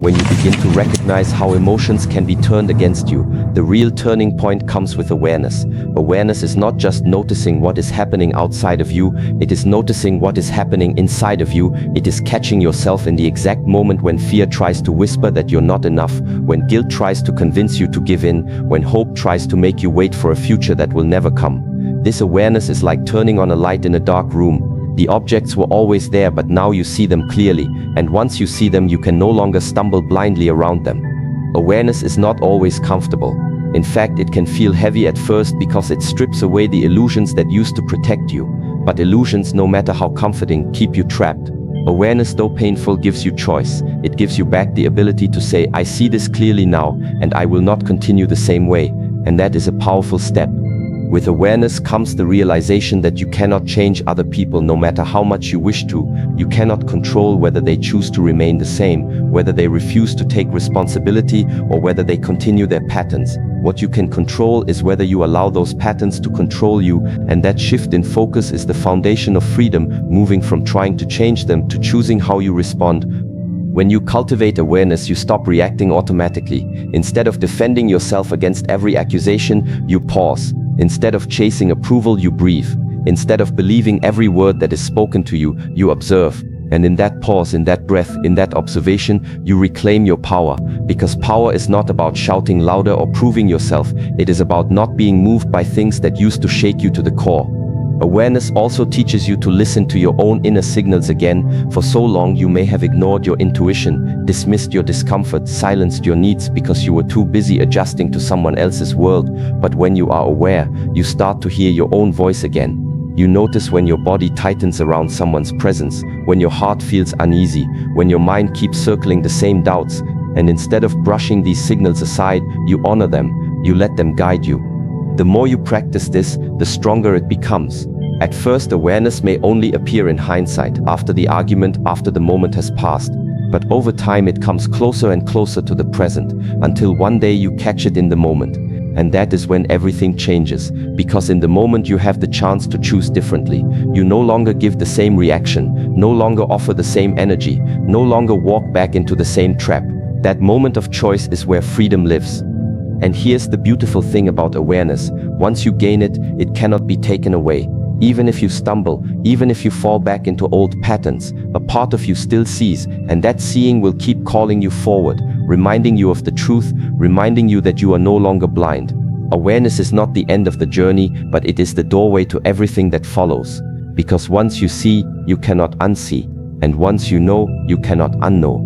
When you begin to recognize how emotions can be turned against you, the real turning point comes with awareness. Awareness is not just noticing what is happening outside of you, it is noticing what is happening inside of you. It is catching yourself in the exact moment when fear tries to whisper that you're not enough, when guilt tries to convince you to give in, when hope tries to make you wait for a future that will never come. This awareness is like turning on a light in a dark room. The objects were always there, but now you see them clearly, and once you see them, you can no longer stumble blindly around them. Awareness is not always comfortable. In fact, it can feel heavy at first because it strips away the illusions that used to protect you. But illusions, no matter how comforting, keep you trapped. Awareness, though painful, gives you choice. It gives you back the ability to say, I see this clearly now, and I will not continue the same way. And that is a powerful step. With awareness comes the realization that you cannot change other people no matter how much you wish to. You cannot control whether they choose to remain the same, whether they refuse to take responsibility, or whether they continue their patterns. What you can control is whether you allow those patterns to control you, and that shift in focus is the foundation of freedom, moving from trying to change them to choosing how you respond. When you cultivate awareness, you stop reacting automatically. Instead of defending yourself against every accusation, you pause. Instead of chasing approval, you breathe. Instead of believing every word that is spoken to you, you observe. And in that pause, in that breath, in that observation, you reclaim your power. Because power is not about shouting louder or proving yourself. It is about not being moved by things that used to shake you to the core. Awareness also teaches you to listen to your own inner signals again. For so long you may have ignored your intuition, dismissed your discomfort, silenced your needs because you were too busy adjusting to someone else's world. But when you are aware, you start to hear your own voice again. You notice when your body tightens around someone's presence, when your heart feels uneasy, when your mind keeps circling the same doubts. And instead of brushing these signals aside, you honor them, you let them guide you. The more you practice this, the stronger it becomes. At first, awareness may only appear in hindsight, after the argument, after the moment has passed. But over time it comes closer and closer to the present, until one day you catch it in the moment. And that is when everything changes, because in the moment you have the chance to choose differently. You no longer give the same reaction, no longer offer the same energy, no longer walk back into the same trap. That moment of choice is where freedom lives. And here's the beautiful thing about awareness. Once you gain it, it cannot be taken away. Even if you stumble, even if you fall back into old patterns, a part of you still sees, and that seeing will keep calling you forward, reminding you of the truth, reminding you that you are no longer blind. Awareness is not the end of the journey, but it is the doorway to everything that follows. Because once you see, you cannot unsee, and once you know, you cannot unknow.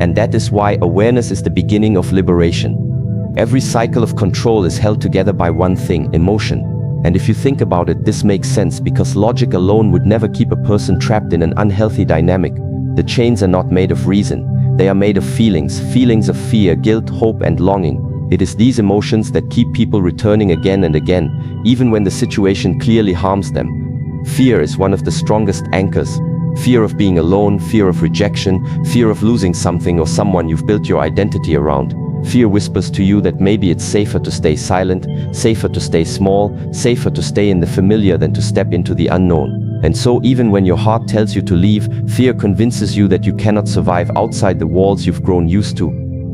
And that is why awareness is the beginning of liberation. Every cycle of control is held together by one thing: emotion. And if you think about it, this makes sense, because logic alone would never keep a person trapped in an unhealthy dynamic. The chains are not made of reason. They are made of feelings, feelings of fear, guilt, hope, and longing. It is these emotions that keep people returning again and again, even when the situation clearly harms them. Fear is one of the strongest anchors. Fear of being alone, fear of rejection, fear of losing something or someone you've built your identity around. Fear whispers to you that maybe it's safer to stay silent, safer to stay small, safer to stay in the familiar than to step into the unknown. And so even when your heart tells you to leave, fear convinces you that you cannot survive outside the walls you've grown used to.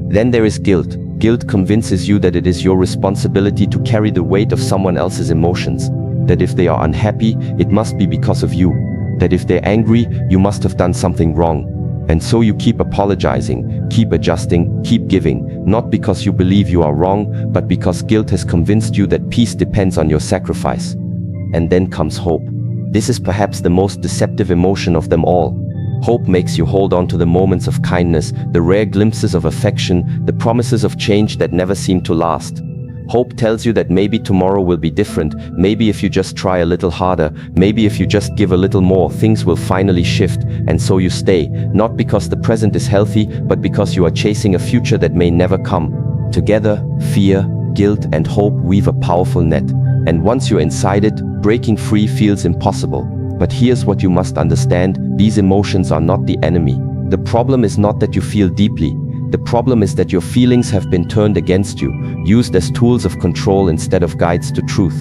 Then there is guilt. Guilt convinces you that it is your responsibility to carry the weight of someone else's emotions. That if they are unhappy, it must be because of you. That if they're angry, you must have done something wrong. And so you keep apologizing, keep adjusting, keep giving, not because you believe you are wrong, but because guilt has convinced you that peace depends on your sacrifice. And then comes hope. This is perhaps the most deceptive emotion of them all. Hope makes you hold on to the moments of kindness, the rare glimpses of affection, the promises of change that never seem to last. Hope tells you that maybe tomorrow will be different, maybe if you just try a little harder, maybe if you just give a little more, things will finally shift, and so you stay, not because the present is healthy, but because you are chasing a future that may never come. Together, fear, guilt, and hope weave a powerful net, and once you're inside it, breaking free feels impossible. But here's what you must understand: these emotions are not the enemy. The problem is not that you feel deeply. The problem is that your feelings have been turned against you, used as tools of control instead of guides to truth.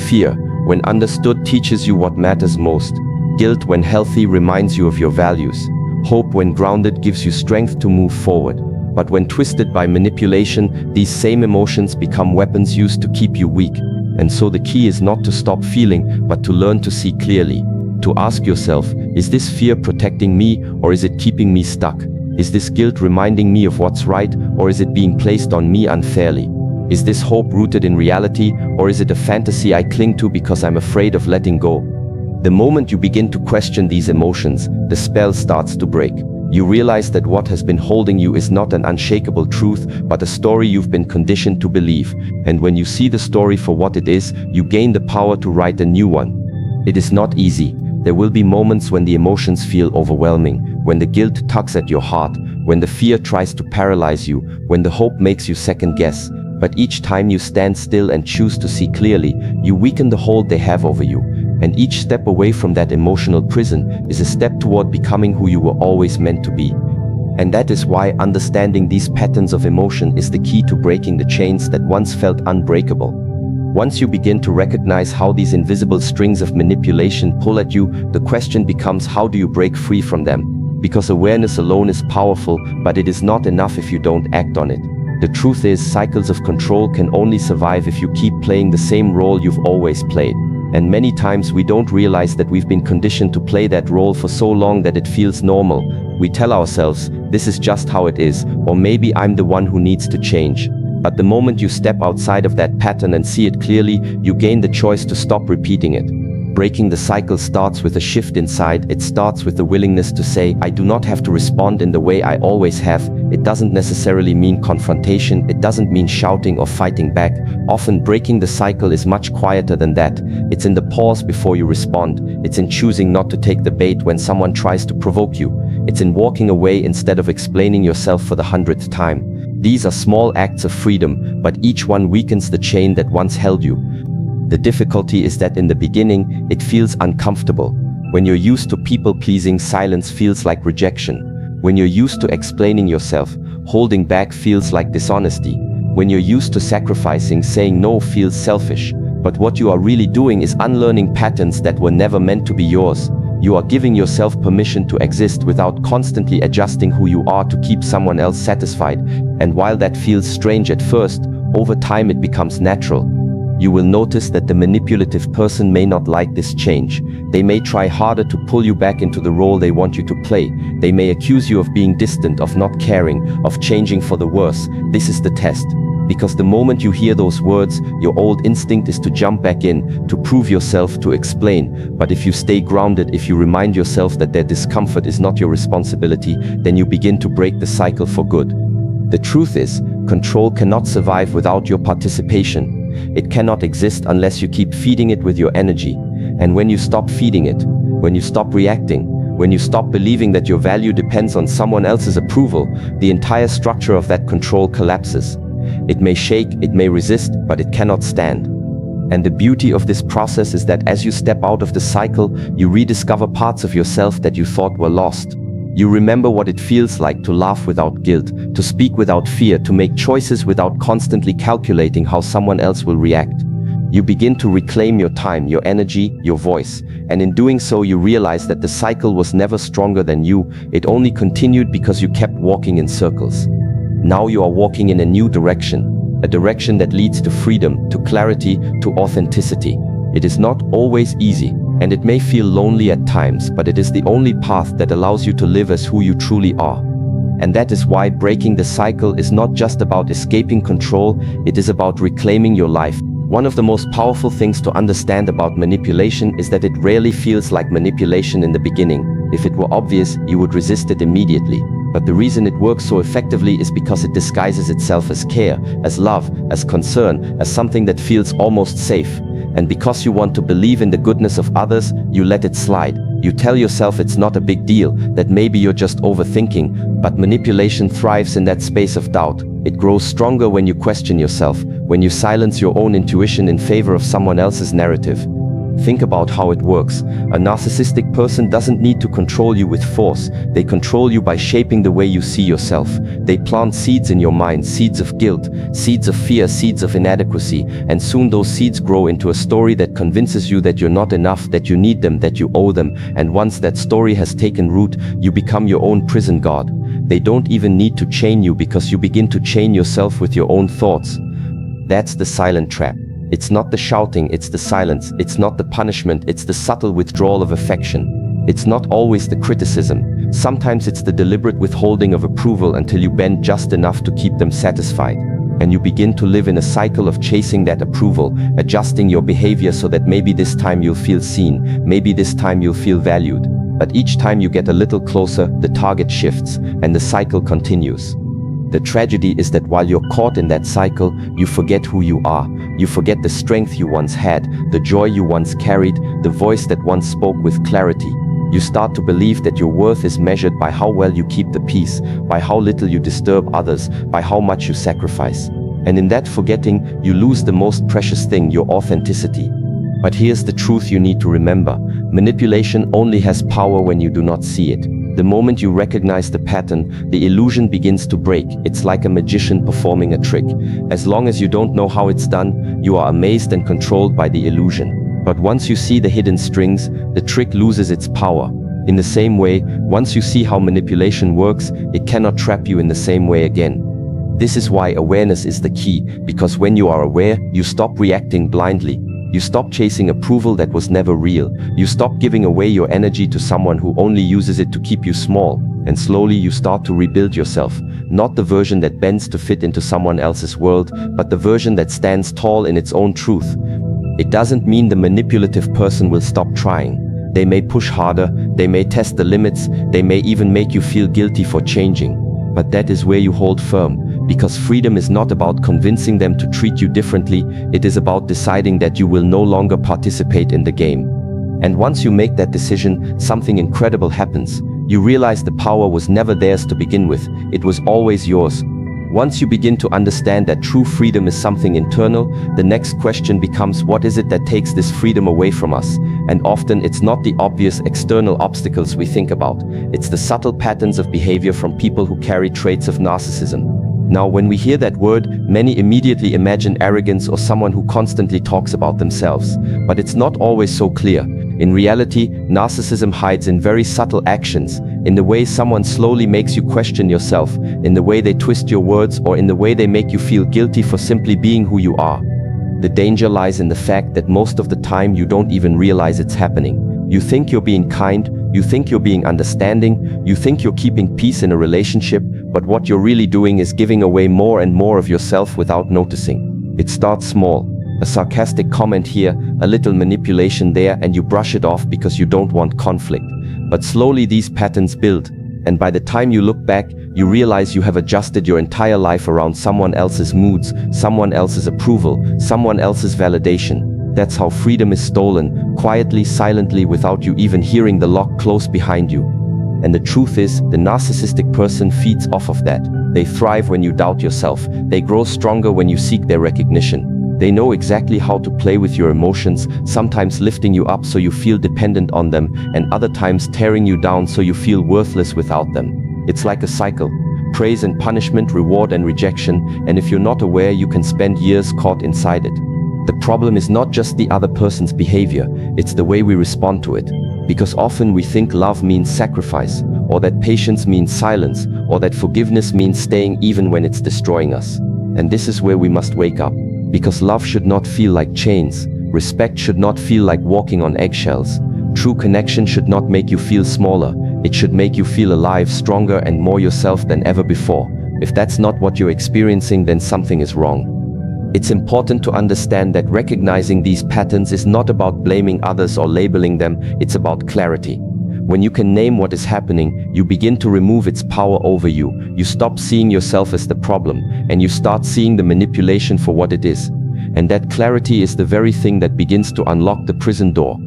Fear, when understood, teaches you what matters most. Guilt, when healthy, reminds you of your values. Hope, when grounded, gives you strength to move forward. But when twisted by manipulation, these same emotions become weapons used to keep you weak. And so the key is not to stop feeling, but to learn to see clearly. To ask yourself, is this fear protecting me, or is it keeping me stuck? Is this guilt reminding me of what's right, or is it being placed on me unfairly? Is this hope rooted in reality, or is it a fantasy I cling to because I'm afraid of letting go? The moment you begin to question these emotions, the spell starts to break. You realize that what has been holding you is not an unshakable truth, but a story you've been conditioned to believe. And when you see the story for what it is, you gain the power to write a new one. It is not easy. There will be moments when the emotions feel overwhelming, when the guilt tugs at your heart, when the fear tries to paralyze you, when the hope makes you second guess. But each time you stand still and choose to see clearly, you weaken the hold they have over you. And each step away from that emotional prison is a step toward becoming who you were always meant to be. And that is why understanding these patterns of emotion is the key to breaking the chains that once felt unbreakable. Once you begin to recognize how these invisible strings of manipulation pull at you, the question becomes, how do you break free from them? Because awareness alone is powerful, but it is not enough if you don't act on it. The truth is, cycles of control can only survive if you keep playing the same role you've always played. And many times we don't realize that we've been conditioned to play that role for so long that it feels normal. We tell ourselves, this is just how it is, or maybe I'm the one who needs to change. But the moment you step outside of that pattern and see it clearly, you gain the choice to stop repeating it. Breaking the cycle starts with a shift inside. It starts with the willingness to say, I do not have to respond in the way I always have. It doesn't necessarily mean confrontation. It doesn't mean shouting or fighting back. Often breaking the cycle is much quieter than that. It's in the pause before you respond. It's in choosing not to take the bait when someone tries to provoke you. It's in walking away instead of explaining yourself for the 100th time. These are small acts of freedom, but each one weakens the chain that once held you. The difficulty is that in the beginning, it feels uncomfortable. When you're used to people-pleasing, silence feels like rejection. When you're used to explaining yourself, holding back feels like dishonesty. When you're used to sacrificing, saying no feels selfish. But what you are really doing is unlearning patterns that were never meant to be yours. You are giving yourself permission to exist without constantly adjusting who you are to keep someone else satisfied. And while that feels strange at first, over time it becomes natural. You will notice that the manipulative person may not like this change. They may try harder to pull you back into the role they want you to play. They may accuse you of being distant, of not caring, of changing for the worse. This is the test. Because the moment you hear those words, your old instinct is to jump back in, to prove yourself, to explain. But if you stay grounded, if you remind yourself that their discomfort is not your responsibility, then you begin to break the cycle for good. The truth is, control cannot survive without your participation. It cannot exist unless you keep feeding it with your energy. And when you stop feeding it, when you stop reacting, when you stop believing that your value depends on someone else's approval, the entire structure of that control collapses. It may shake, it may resist, but it cannot stand. And the beauty of this process is that as you step out of the cycle, you rediscover parts of yourself that you thought were lost. You remember what it feels like to laugh without guilt, to speak without fear, to make choices without constantly calculating how someone else will react. You begin to reclaim your time, your energy, your voice. And in doing so, you realize that the cycle was never stronger than you. It only continued because you kept walking in circles. Now you are walking in a new direction, a direction that leads to freedom, to clarity, to authenticity. It is not always easy, and it may feel lonely at times, but it is the only path that allows you to live as who you truly are. And that is why breaking the cycle is not just about escaping control, it is about reclaiming your life. One of the most powerful things to understand about manipulation is that it rarely feels like manipulation in the beginning. If it were obvious, you would resist it immediately. But the reason it works so effectively is because it disguises itself as care, as love, as concern, as something that feels almost safe. And because you want to believe in the goodness of others, you let it slide. You tell yourself it's not a big deal, that maybe you're just overthinking, but manipulation thrives in that space of doubt. It grows stronger when you question yourself, when you silence your own intuition in favor of someone else's narrative. Think about how it works. A narcissistic person doesn't need to control you with force. They control you by shaping the way you see yourself. They plant seeds in your mind, seeds of guilt, seeds of fear, seeds of inadequacy, and soon those seeds grow into a story that convinces you that you're not enough, that you need them, that you owe them, and once that story has taken root, you become your own prison guard. They don't even need to chain you because you begin to chain yourself with your own thoughts. That's the silent trap. It's not the shouting, it's the silence. It's not the punishment, it's the subtle withdrawal of affection. It's not always the criticism. Sometimes it's the deliberate withholding of approval until you bend just enough to keep them satisfied. And you begin to live in a cycle of chasing that approval, adjusting your behavior so that maybe this time you'll feel seen, maybe this time you'll feel valued. But each time you get a little closer, the target shifts, and the cycle continues. The tragedy is that while you're caught in that cycle, you forget who you are. You forget the strength you once had, the joy you once carried, the voice that once spoke with clarity. You start to believe that your worth is measured by how well you keep the peace, by how little you disturb others, by how much you sacrifice. And in that forgetting, you lose the most precious thing, your authenticity. But here's the truth you need to remember. Manipulation only has power when you do not see it. The moment you recognize the pattern, the illusion begins to break. It's like a magician performing a trick. As long as you don't know how it's done, you are amazed and controlled by the illusion. But once you see the hidden strings, the trick loses its power. In the same way, once you see how manipulation works, it cannot trap you in the same way again. This is why awareness is the key, because when you are aware, you stop reacting blindly. You stop chasing approval that was never real. You stop giving away your energy to someone who only uses it to keep you small. And slowly you start to rebuild yourself. Not the version that bends to fit into someone else's world, but the version that stands tall in its own truth. It doesn't mean the manipulative person will stop trying. They may push harder, they may test the limits, they may even make you feel guilty for changing. But that is where you hold firm, because freedom is not about convincing them to treat you differently, it is about deciding that you will no longer participate in the game. And once you make that decision, something incredible happens. You realize the power was never theirs to begin with, it was always yours. Once you begin to understand that true freedom is something internal, the next question becomes, what is it that takes this freedom away from us? And often it's not the obvious external obstacles we think about. It's the subtle patterns of behavior from people who carry traits of narcissism. Now, when we hear that word, many immediately imagine arrogance or someone who constantly talks about themselves. But it's not always so clear. In reality, narcissism hides in very subtle actions, in the way someone slowly makes you question yourself, in the way they twist your words, or in the way they make you feel guilty for simply being who you are. The danger lies in the fact that most of the time you don't even realize it's happening. You think you're being kind, you think you're being understanding, you think you're keeping peace in a relationship, but what you're really doing is giving away more and more of yourself without noticing. It starts small. A sarcastic comment here, a little manipulation there, and you brush it off because you don't want conflict. But slowly these patterns build, and by the time you look back, you realize you have adjusted your entire life around someone else's moods, someone else's approval, someone else's validation. That's how freedom is stolen, quietly, silently, without you even hearing the lock close behind you. And the truth is, the narcissistic person feeds off of that. They thrive when you doubt yourself. They grow stronger when you seek their recognition. They know exactly how to play with your emotions, sometimes lifting you up so you feel dependent on them, and other times tearing you down so you feel worthless without them. It's like a cycle. Praise and punishment, reward and rejection, and if you're not aware, you can spend years caught inside it. The problem is not just the other person's behavior, it's the way we respond to it. Because often we think love means sacrifice, or that patience means silence, or that forgiveness means staying even when it's destroying us. And this is where we must wake up. Because love should not feel like chains, respect should not feel like walking on eggshells. True connection should not make you feel smaller, it should make you feel alive, stronger and more yourself than ever before. If that's not what you're experiencing, then something is wrong. It's important to understand that recognizing these patterns is not about blaming others or labeling them, it's about clarity. When you can name what is happening, you begin to remove its power over you. You stop seeing yourself as the problem, and you start seeing the manipulation for what it is. And that clarity is the very thing that begins to unlock the prison door.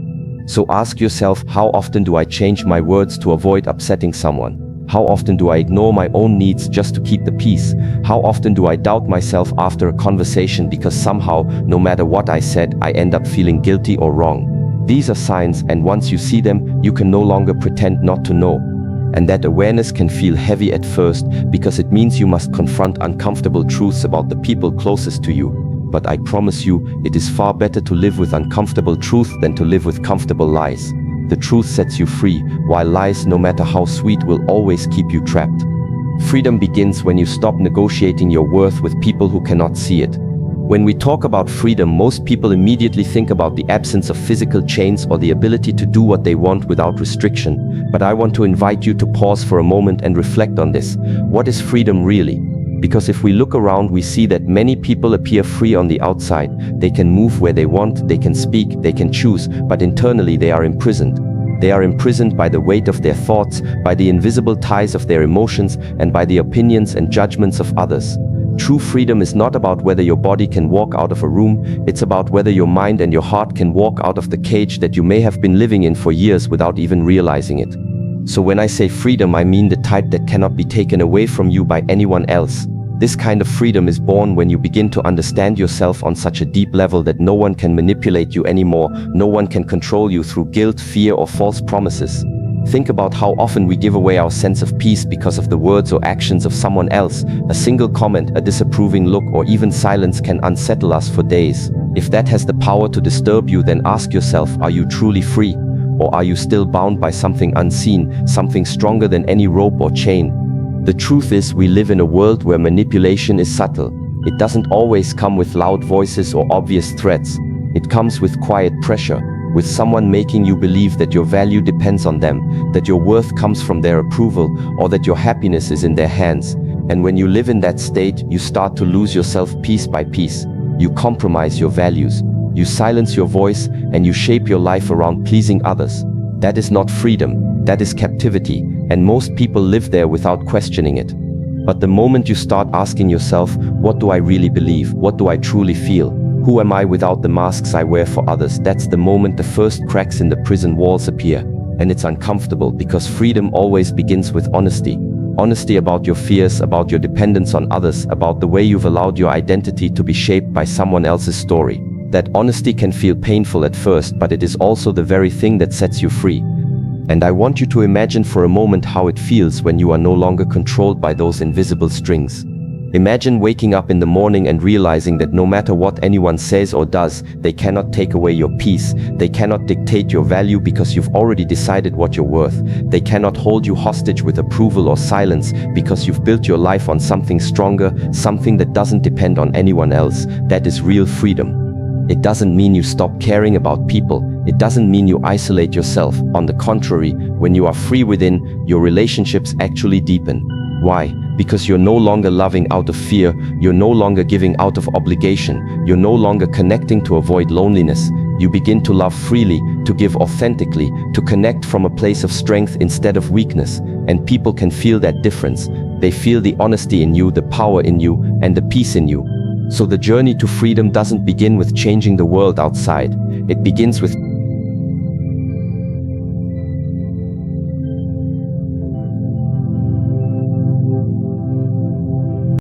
So ask yourself, how often do I change my words to avoid upsetting someone? How often do I ignore my own needs just to keep the peace? How often do I doubt myself after a conversation because somehow, no matter what I said, I end up feeling guilty or wrong? These are signs, and once you see them, you can no longer pretend not to know. And that awareness can feel heavy at first, because it means you must confront uncomfortable truths about the people closest to you. But I promise you, it is far better to live with uncomfortable truth than to live with comfortable lies. The truth sets you free, while lies, no matter how sweet, will always keep you trapped. Freedom begins when you stop negotiating your worth with people who cannot see it. When we talk about freedom, most people immediately think about the absence of physical chains or the ability to do what they want without restriction. But I want to invite you to pause for a moment and reflect on this. What is freedom really? Because if we look around, we see that many people appear free on the outside. They can move where they want, they can speak, they can choose, but internally they are imprisoned. They are imprisoned by the weight of their thoughts, by the invisible ties of their emotions, and by the opinions and judgments of others. True freedom is not about whether your body can walk out of a room, it's about whether your mind and your heart can walk out of the cage that you may have been living in for years without even realizing it. So when I say freedom, I mean the type that cannot be taken away from you by anyone else. This kind of freedom is born when you begin to understand yourself on such a deep level that no one can manipulate you anymore, no one can control you through guilt, fear, or false promises. Think about how often we give away our sense of peace because of the words or actions of someone else. A single comment, a disapproving look, or even silence can unsettle us for days. If that has the power to disturb you, then ask yourself, are you truly free? Or are you still bound by something unseen, something stronger than any rope or chain? The truth is, we live in a world where manipulation is subtle. It doesn't always come with loud voices or obvious threats. It comes with quiet pressure, with someone making you believe that your value depends on them, that your worth comes from their approval, or that your happiness is in their hands. And when you live in that state, you start to lose yourself piece by piece. You compromise your values, you silence your voice, and you shape your life around pleasing others. That is not freedom, that is captivity, and most people live there without questioning it. But the moment you start asking yourself, what do I really believe? What do I truly feel? Who am I without the masks I wear for others? That's the moment the first cracks in the prison walls appear. And it's uncomfortable, because freedom always begins with honesty. Honesty about your fears, about your dependence on others, about the way you've allowed your identity to be shaped by someone else's story. That honesty can feel painful at first, but it is also the very thing that sets you free. And I want you to imagine for a moment how it feels when you are no longer controlled by those invisible strings. Imagine waking up in the morning and realizing that no matter what anyone says or does, they cannot take away your peace. They cannot dictate your value because you've already decided what you're worth. They cannot hold you hostage with approval or silence because you've built your life on something stronger, something that doesn't depend on anyone else. That is real freedom. It doesn't mean you stop caring about people. It doesn't mean you isolate yourself. On the contrary, when you are free within, your relationships actually deepen. Why? Because you're no longer loving out of fear, you're no longer giving out of obligation, you're no longer connecting to avoid loneliness. You begin to love freely, to give authentically, to connect from a place of strength instead of weakness. And people can feel that difference. They feel the honesty in you, the power in you, and the peace in you. So the journey to freedom doesn't begin with changing the world outside. It begins with